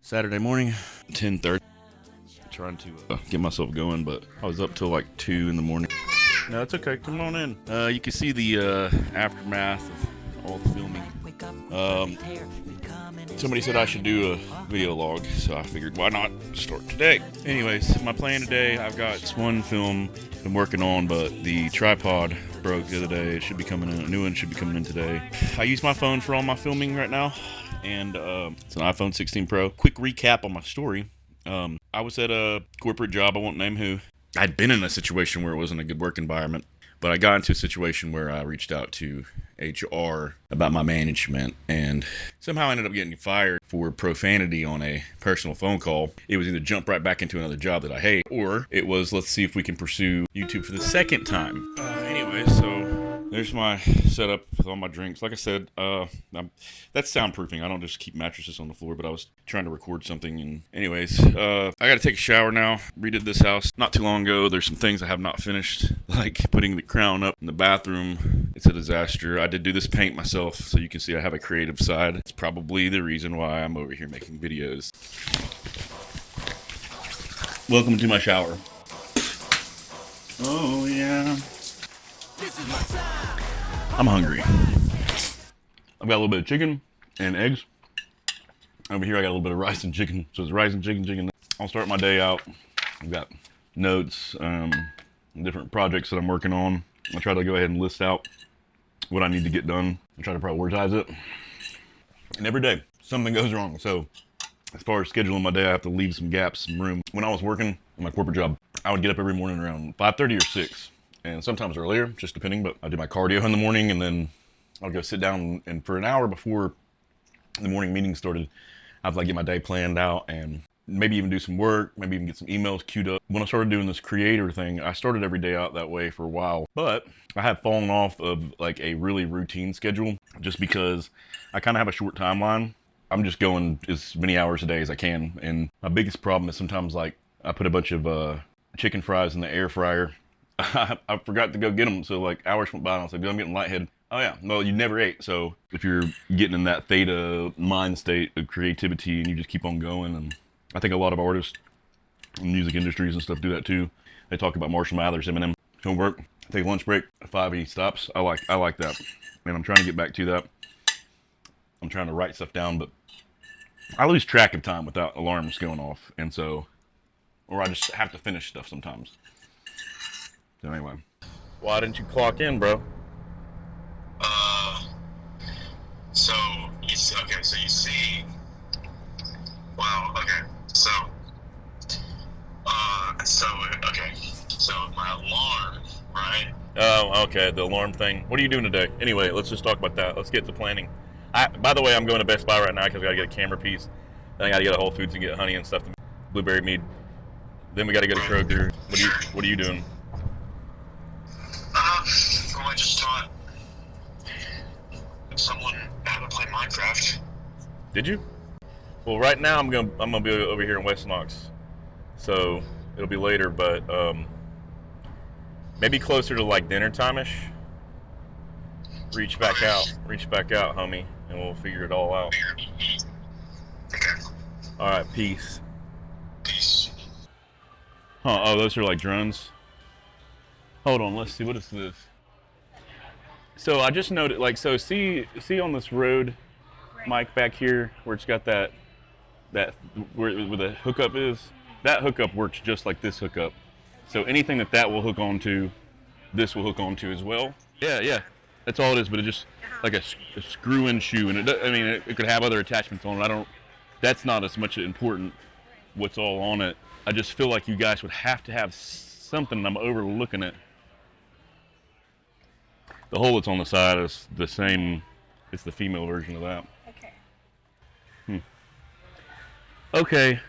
Saturday morning, 10:30. Trying to get myself going, but I was up till like 2 in the morning. No, it's okay. Come on in. You can see the aftermath of all the filming. Somebody said I should do a video log, so I figured why not start today. Anyways, my plan today, I've got this one film I'm working on, but the tripod broke the other day. It should be coming in. A new one should be coming in today. I use my phone for all my filming right now, and it's an iPhone 16 Pro. Quick recap on my story. I was at a corporate job, I won't name who. I'd been in a situation where it wasn't a good work environment, but I got into a situation where I reached out to HR about my management and somehow ended up getting fired for profanity on a personal phone call. It was either jump right back into another job that I hate, or it was let's see if we can pursue YouTube for the second time. Anyway, so there's my setup with all my drinks. Like I said, that's soundproofing. I don't just keep mattresses on the floor, but I was trying to record something. And anyways, I got to take a shower now. Redid this house not too long ago. There's some things I have not finished, like putting the crown up in the bathroom. It's a disaster. I did do this paint myself, so you can see I have a creative side. It's probably the reason why I'm over here making videos. Welcome to my shower. Oh, yeah. I'm hungry. I've got a little bit of chicken and eggs. Over here I got a little bit of rice and chicken. So it's rice and chicken. I'll start my day out. I've got notes, different projects that I'm working on. I'll try to go ahead and list out what I need to get done. I try to prioritize it. And every day something goes wrong. So as far as scheduling my day, I have to leave some gaps, some room. When I was working in my corporate job, I would get up every morning around 5:30 or 6. And sometimes earlier, just depending, but I do my cardio in the morning, and then I'll go sit down, and for an hour before the morning meeting started, I'd like get my day planned out and maybe even do some work, maybe even get some emails queued up. When I started doing this creator thing, I started every day out that way for a while, but I have fallen off of like a really routine schedule just because I kind of have a short timeline. I'm just going as many hours a day as I can, and my biggest problem is sometimes like I put a bunch of chicken fries in the air fryer. I forgot to go get them, so like hours went by and I was like, dude, I'm getting lightheaded. Oh yeah, well you never ate. So if you're getting in that theta mind state of creativity and you just keep on going, and I think a lot of artists in music industries and stuff do that too. They talk about Marshall Mathers, Eminem, homework, take a lunch break, 5 he stops. I like that, and I'm trying to get back to that. I'm trying to write stuff down, but I lose track of time without alarms going off, and so, or I just have to finish stuff sometimes. So anyway, why didn't you clock in, bro? So you see, okay, so you see, wow, okay, so my alarm, right? Oh, okay, the alarm thing. What are you doing today? Anyway, let's just talk about that. Let's get to planning. By the way, I'm going to Best Buy right now because I gotta get a camera piece. Then I gotta go to Whole Foods and get honey and stuff, blueberry mead. Then we gotta go to Kroger. What are you doing? Well, I just taught someone how to play Minecraft. Did you? Well, right now I'm gonna be over here in West Knox, so it'll be later, but maybe closer to like dinner time-ish. Reach back out, homie, and we'll figure it all out. Okay. All right, peace. Peace. Huh? Oh, those are like drones. Hold on, let's see, what is this? So I just noted, like, so see on this road, Mike, back here, where it's got that where the hookup is, that hookup works just like this hookup. So anything that will hook onto, this will hook onto as well. Yeah, that's all it is, but it's just like a screw-in shoe, and it could have other attachments on it. That's not as much important what's all on it. I just feel like you guys would have to have something. I'm overlooking it. The hole that's on the side is the same. It's the female version of that. Okay. Okay.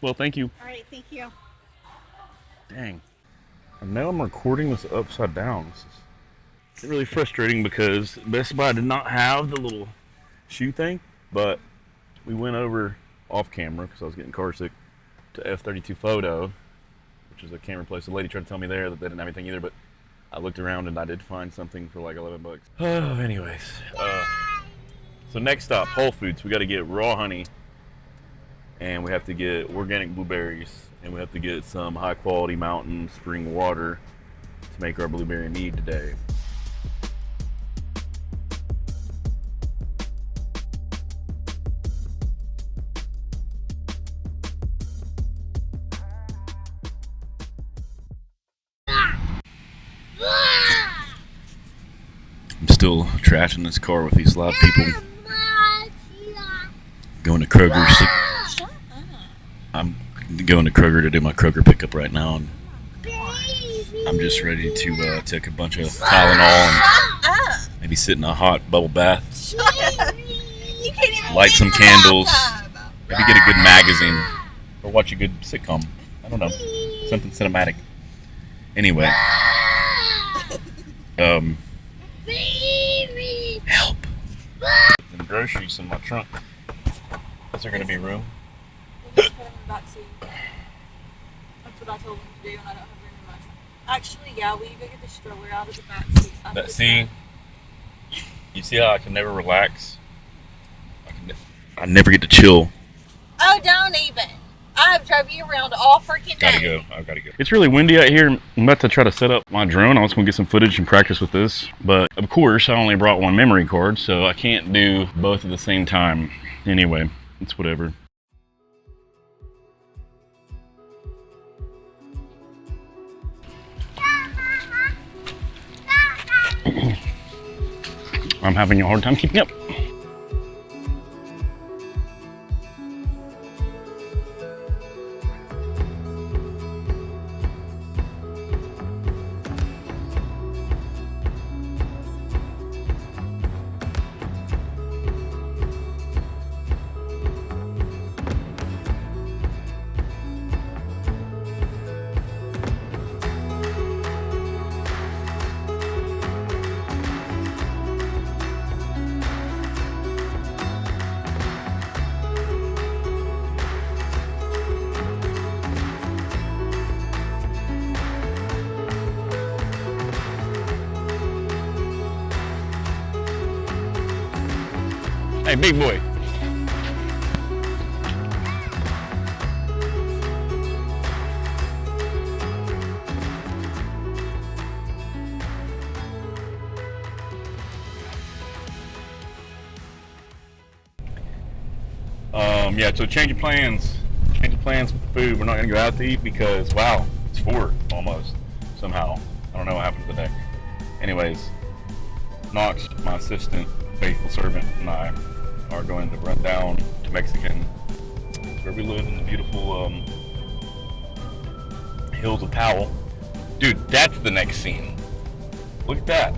Well, thank you. All right, thank you. Dang. And now I'm recording this upside down. This is really frustrating because Best Buy did not have the little shoe thing, but we went over off camera because I was getting car sick to F32 Photo, which is a camera place. The lady tried to tell me there that they didn't have anything either, but I looked around and I did find something for like $11. Oh, anyways. So next stop, Whole Foods. We got to get raw honey and we have to get organic blueberries, and we have to get some high quality mountain spring water to make our blueberry mead today. I'm still trashing this car with these loud people. Going to Kroger. I'm going to Kroger to do my Kroger pickup right now, and I'm just ready to take a bunch of Tylenol and maybe sit in a hot bubble bath, light some candles, maybe get a good magazine, or watch a good sitcom. I don't know, something cinematic. Anyway, help. Some groceries in my trunk. Is there going to be room? We'll just put them in the back seat. That's what I told them to do, and I don't have room in my trunk. Actually, yeah, will you go get the stroller out of the back seat? See, you see how I can never relax? I never get to chill. Oh, don't even. I have drove you around all freaking day. I've gotta go. It's really windy out here. I'm about to try to set up my drone. I was gonna get some footage and practice with this. But of course, I only brought one memory card, so I can't do both at the same time. Anyway, it's whatever. I'm having a hard time keeping up. Hey, big boy. Yeah, so change of plans. Change of plans with the food. We're not gonna go out to eat because, wow, it's 4 almost, somehow. I don't know what happened today. Anyways, Knox, my assistant, faithful servant, and I are going to run down to Mexican, where we live in the beautiful hills of Powell. Dude, that's the next scene. Look at that.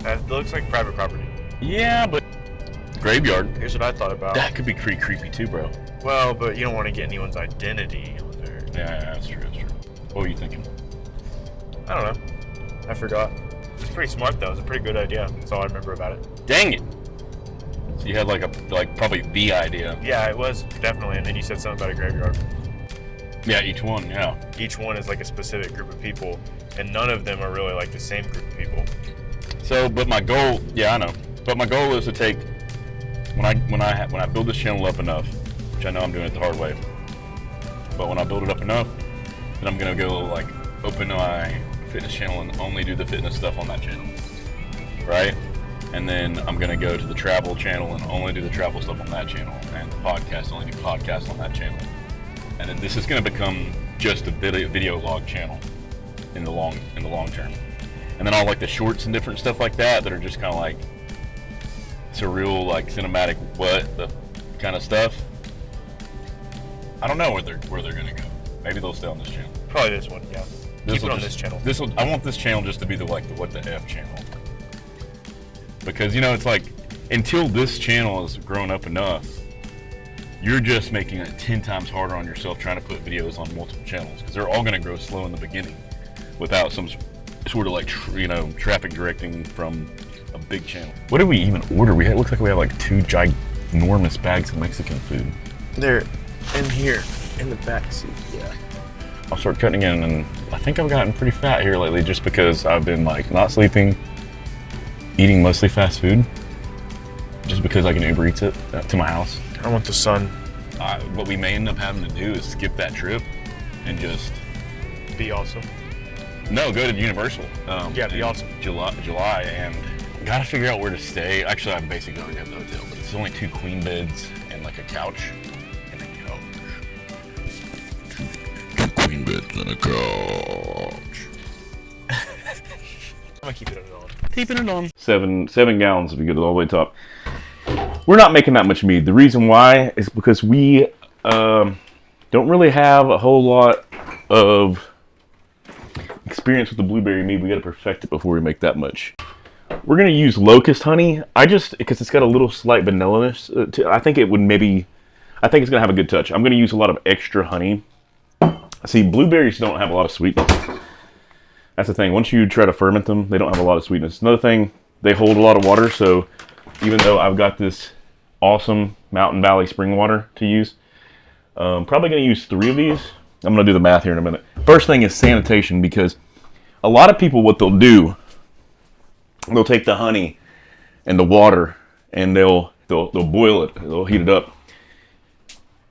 That looks like private property. Yeah, but graveyard. Here's what I thought about. That could be pretty creepy too, bro. Well, but you don't want to get anyone's identity on there. Yeah, that's true, that's true. What were you thinking? I don't know. I forgot. It's pretty smart though. It's a pretty good idea. That's all I remember about it. Dang it. So you had like probably the idea. Yeah, it was definitely. And then you said something about a graveyard. Yeah, each one, yeah. Each one is like a specific group of people, and none of them are really like the same group of people. So, but my goal, yeah, I know. But my goal is to take when I build this channel up enough, which I know I'm doing it the hard way. But when I build it up enough, then I'm gonna go like open my fitness channel and only do the fitness stuff on that channel, right? And then I'm gonna go to the travel channel and only do the travel stuff on that channel, and the podcast only do podcasts on that channel. And then this is gonna become just a video log channel in the long term. And then all like the shorts and different stuff like that are just kind of like surreal, like cinematic, what the kind of stuff. I don't know where they're gonna go. Maybe they'll stay on this channel. Probably this one, yeah. Keep it on this channel. I want this channel just to be the what the F channel. Because you know, it's like until this channel has grown up enough, you're just making it 10 times harder on yourself trying to put videos on multiple channels, because they're all going to grow slow in the beginning without some sort of like traffic directing from a big channel. What did we even order? It looks like we have like 2 ginormous bags of Mexican food. They're in here in the back seat. Yeah. I'll start cutting in, and I think I've gotten pretty fat here lately just because I've been like not sleeping, eating mostly fast food, just because I can Uber Eats it to my house. I want the sun. what we may end up having to do is skip that trip and just Be awesome. go to Universal. Yeah, be in awesome. July, and gotta figure out where to stay. Actually, I basically already have the hotel, but it's only 2 queen beds and like a couch. And a couch. 2 queen beds and a couch. I'm gonna keep it on. Keeping it on. 7 gallons if you get it all the way top. We're not making that much mead. The reason why is because we don't really have a whole lot of experience with the blueberry mead. We got to perfect it before we make that much. We're gonna use locust honey. Because it's got a little slight vanilla-ness. I think it's gonna have a good touch. I'm gonna use a lot of extra honey. See, blueberries don't have a lot of sweetness. That's the thing. Once you try to ferment them, they don't have a lot of sweetness. Another thing, they hold a lot of water. So even though I've got this awesome Mountain Valley spring water to use, probably gonna use 3 of these. I'm gonna do the math here in a minute. First thing is sanitation, because a lot of people, what they'll do, they'll take the honey and the water and they'll boil it, they'll heat it up,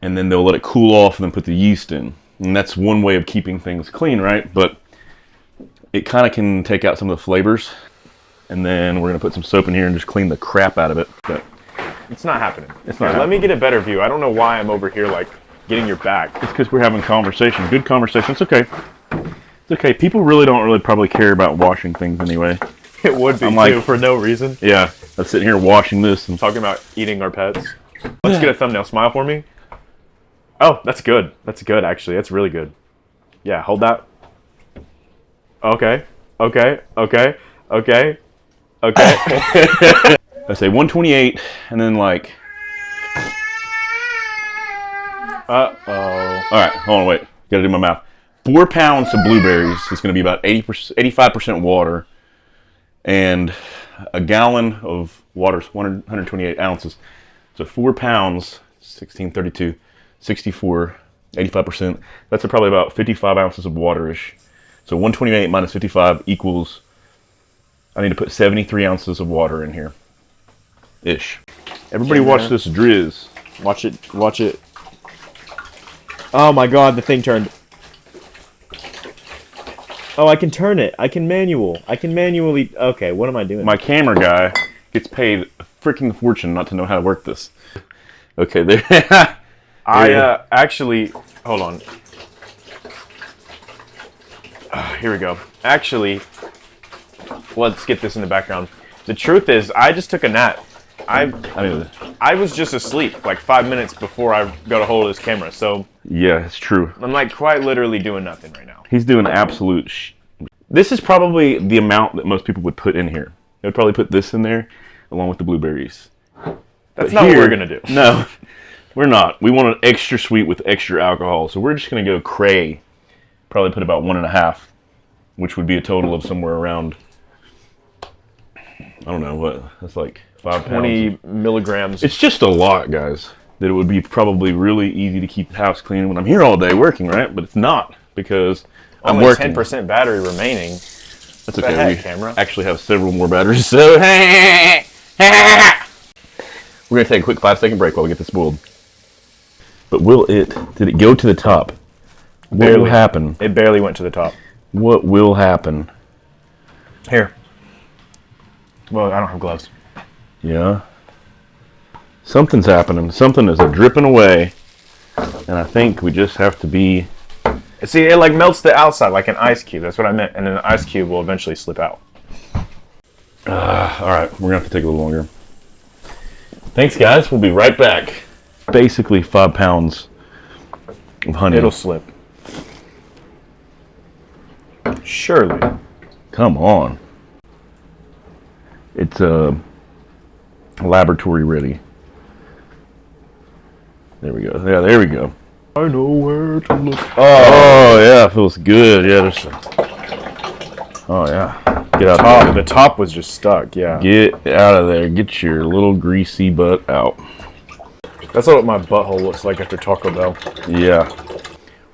and then they'll let it cool off and then put the yeast in. And that's one way of keeping things clean, right? But it kind of can take out some of the flavors. And then we're gonna put some soap in here and just clean the crap out of it. But It's not happening. It's not Let happening. me get a better view. I don't know why I'm over here like getting your back. it's because we're having conversation, good conversation. It's okay. It's okay. People really don't probably care about washing things anyway. It would be I'm like- too, for no reason. Yeah, I'm sitting here washing this and Talking about eating our pets. Let's get a thumbnail. Smile for me. Oh, that's good. That's good, actually. That's really good. Yeah, hold that. Okay. Okay. Okay. Okay. Okay. I say 128, and then like, Uh-oh. all right, hold on, wait, gotta do my math. 4 pounds of blueberries is gonna be about 85% water, and a gallon of water is 128 ounces. So 4 pounds, 1632, 64, 85%. That's probably about 55 ounces of water-ish. So 128 minus 55 equals, I need to put 73 ounces of water in here. Ish. Everybody Yeah, watch man. this drizz. Watch it. Watch it. Oh my god, the thing turned. Oh, I can turn it. I can manually. Okay, what am I doing? My camera guy gets paid a freaking fortune not to know how to work this. Okay, there. Actually, hold on. Here we go. Actually, let's get this in the background. The truth is, I just took a nap. I was just asleep like 5 minutes before I got a hold of this camera, so Yeah, it's true. I'm like quite literally doing nothing right now. He's doing absolute This is probably the amount that most people would put in here. They would probably put this in there along with the blueberries. That's not what we're gonna do. No, we're not. We want it extra sweet with extra alcohol, so we're just gonna go cray. Probably put about 1.5, which would be a total of somewhere around, I don't know what, that's like 5 pounds. 20 milligrams. It's just a lot, guys. That it would be probably really easy to keep the house clean when I'm here all day working, right? But it's not, because I'm only working. 10% battery remaining. That's the okay. heck, We camera? actually have several more batteries, so we're gonna take a quick 5-second break while we get this boiled. But did it go to the top? What will Barely. happen? It barely went to the top. What will happen? Here. Well, I don't have gloves. Yeah. Something's happening. Something is dripping away. And I think we just have to be... See, it like melts the outside like an ice cube. That's what I meant. And then the ice cube will eventually slip out. Alright, we're gonna have to take a little longer. Thanks, guys. We'll be right back. Basically 5 pounds of honey. It'll slip. Surely. Come on. It's laboratory ready. There we go. Yeah, there we go. I know where to look. Oh yeah, feels good. Yeah, there's. Oh yeah. Get out there. The top was just stuck, yeah. Get out of there. Get your little greasy butt out. That's what my butthole looks like after Taco Bell. Yeah.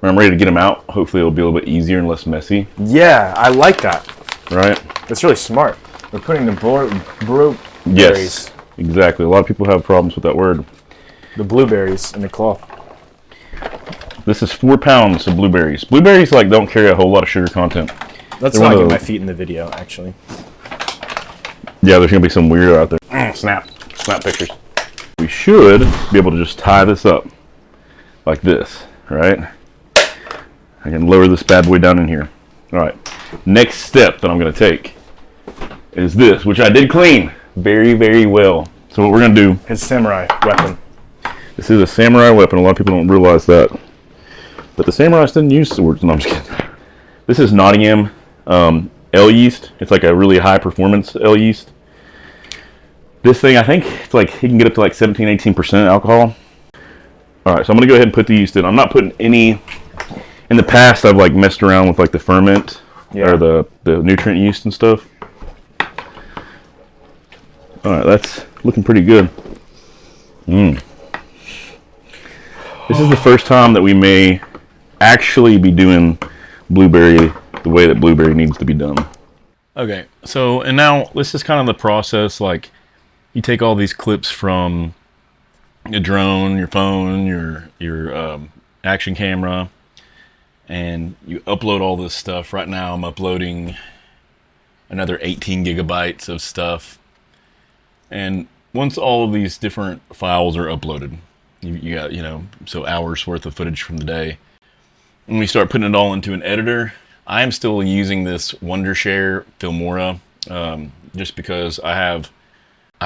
When I'm ready to get them out, hopefully it'll be a little bit easier and less messy, Yeah, I like that. right? That's really smart. We're putting the Yes. Exactly. A lot of people have problems with that word. the blueberries in the cloth. This is 4 pounds of blueberries. Blueberries like don't carry a whole lot of sugar content. Let's They're not one get of my those- feet in the video, actually. Yeah, there's gonna be some weirdo out there. Snap pictures. We should be able to just tie this up like this, right? I can lower this bad boy down in here. All right. Next step that I'm gonna take is this, which I did clean very, very well. So what we're gonna do, His samurai weapon. this is a samurai weapon. A lot of people don't realize that. But the samurais didn't use swords. No, I'm just kidding. This is Nottingham L yeast. It's like a really high performance L yeast. This thing, I think it's like, you can get up to like 17, 18% alcohol. All right, so I'm gonna go ahead and put the yeast in. I'm not putting any, in the past I've like messed around with like the ferment or the nutrient yeast and stuff. All right, that's looking pretty good. This is the first time that we may actually be doing blueberry the way that blueberry needs to be done. Okay, so and now this is kind of the process. Like, you take all these clips from your drone, your phone, your action camera, and you upload all this stuff. Right now, I'm uploading another 18 gigabytes of stuff. And once all of these different files are uploaded, you got, so hours worth of footage from the day. And we start putting it all into an editor. I am still using this Wondershare Filmora just because I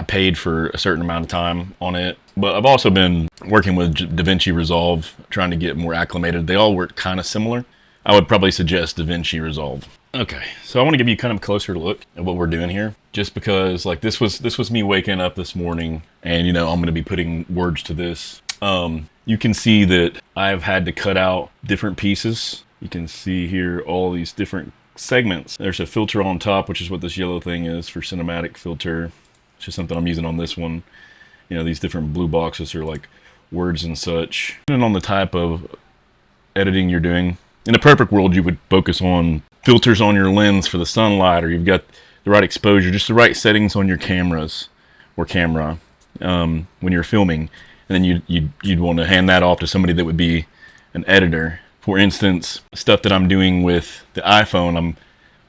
paid for a certain amount of time on it. But I've also been working with DaVinci Resolve, trying to get more acclimated. They all work kind of similar. I would probably suggest DaVinci Resolve. Okay, so I want to give you kind of a closer look at what we're doing here, just because like this was me waking up this morning, and I'm going to be putting words to this. You can see that I've had to cut out different pieces. You can see here all these different segments. There's a filter on top, which is what this yellow thing is for cinematic filter. It's just something I'm using on this one. These different blue boxes are like words and such. Depending on the type of editing you're doing, in a perfect world, you would focus on filters on your lens for the sunlight, or you've got the right exposure, just the right settings on your cameras or camera when you're filming. And then you'd want to hand that off to somebody that would be an editor. For instance, stuff that I'm doing with the iPhone, I'm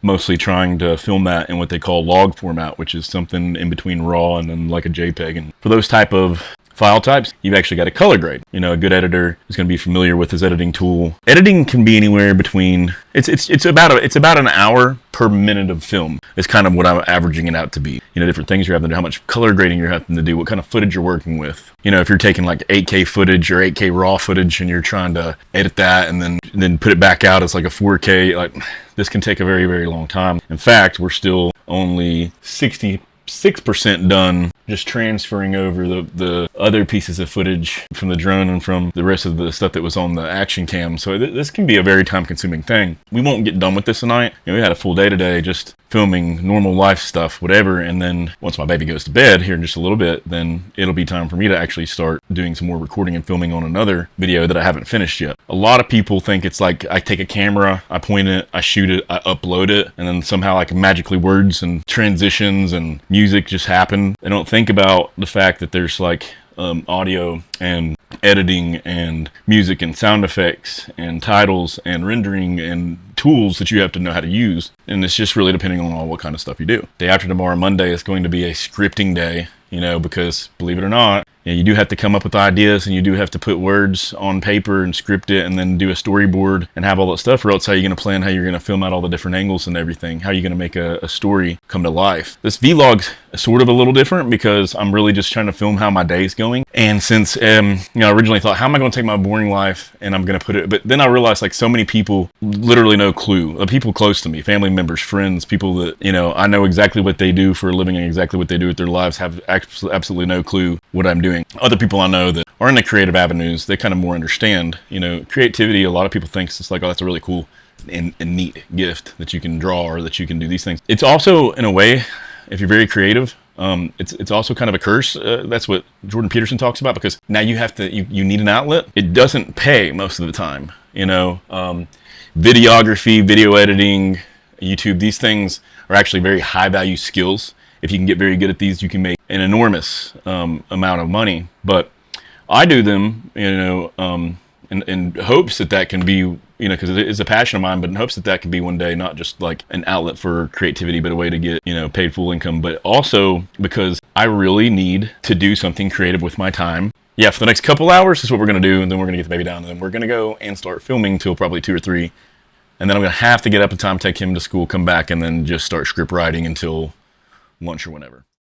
mostly trying to film that in what they call log format, which is something in between RAW and then like a JPEG. And for those type of file types, you've actually got a color grade. A good editor is going to be familiar with his editing tool. Editing can be anywhere between it's about an hour per minute of film. Is kind of what I'm averaging it out to be. Different things you're having to do, how much color grading you're having to do, what kind of footage you're working with. If you're taking like 8K footage or 8K raw footage and you're trying to edit that and then put it back out as like a 4K, like this can take a very, very long time. In fact, we're still only 66% done just transferring over the other pieces of footage from the drone and from the rest of the stuff that was on the action cam. So this can be a very time consuming thing. We won't get done with this tonight. We had a full day today just filming normal life stuff, whatever. And then once my baby goes to bed here in just a little bit, then it'll be time for me to actually start doing some more recording and filming on another video that I haven't finished yet. A lot of people think it's like I take a camera, I point it, I shoot it, I upload it, and then somehow like magically words and transitions and music just happen. They don't think about the fact that there's like audio and editing and music and sound effects and titles and rendering and tools that you have to know how to use. And it's just really depending on what kind of stuff you do. Day after tomorrow, Monday, is going to be a scripting day, because believe it or not, you do have to come up with ideas, and you do have to put words on paper and script it and then do a storyboard and have all that stuff, or else how are you going to plan how you're going to film out all the different angles and everything? How are you going to make a story come to life? This vlog's sort of a little different because I'm really just trying to film how my day's going. And since, I originally thought, how am I going to take my boring life and I'm going to put it, but then I realized like so many people, literally no clue. People close to me, family members, friends, people that, I know exactly what they do for a living and exactly what they do with their lives have absolutely no clue what I'm doing. Other people I know that are in the creative avenues, they kind of more understand, creativity. A lot of people think it's like, oh, that's a really cool and neat gift that you can draw or that you can do these things. It's also, in a way, if you're very creative, it's also kind of a curse. That's what Jordan Peterson talks about, because now you have to, you need an outlet. It doesn't pay most of the time, videography, video editing, YouTube, these things are actually very high value skills. If you can get very good at these, you can make an enormous amount of money. But I do them, in hopes that can be, you know, because it is a passion of mine, but in hopes that can be one day not just like an outlet for creativity, but a way to get, you know, paid full income, but also because I really need to do something creative with my time. Yeah, for the next couple hours is what we're going to do, and then we're going to get the baby down, and then we're going to go and start filming till probably 2 or 3, and then I'm going to have to get up in time, take him to school, come back, and then just start script writing until lunch or whenever.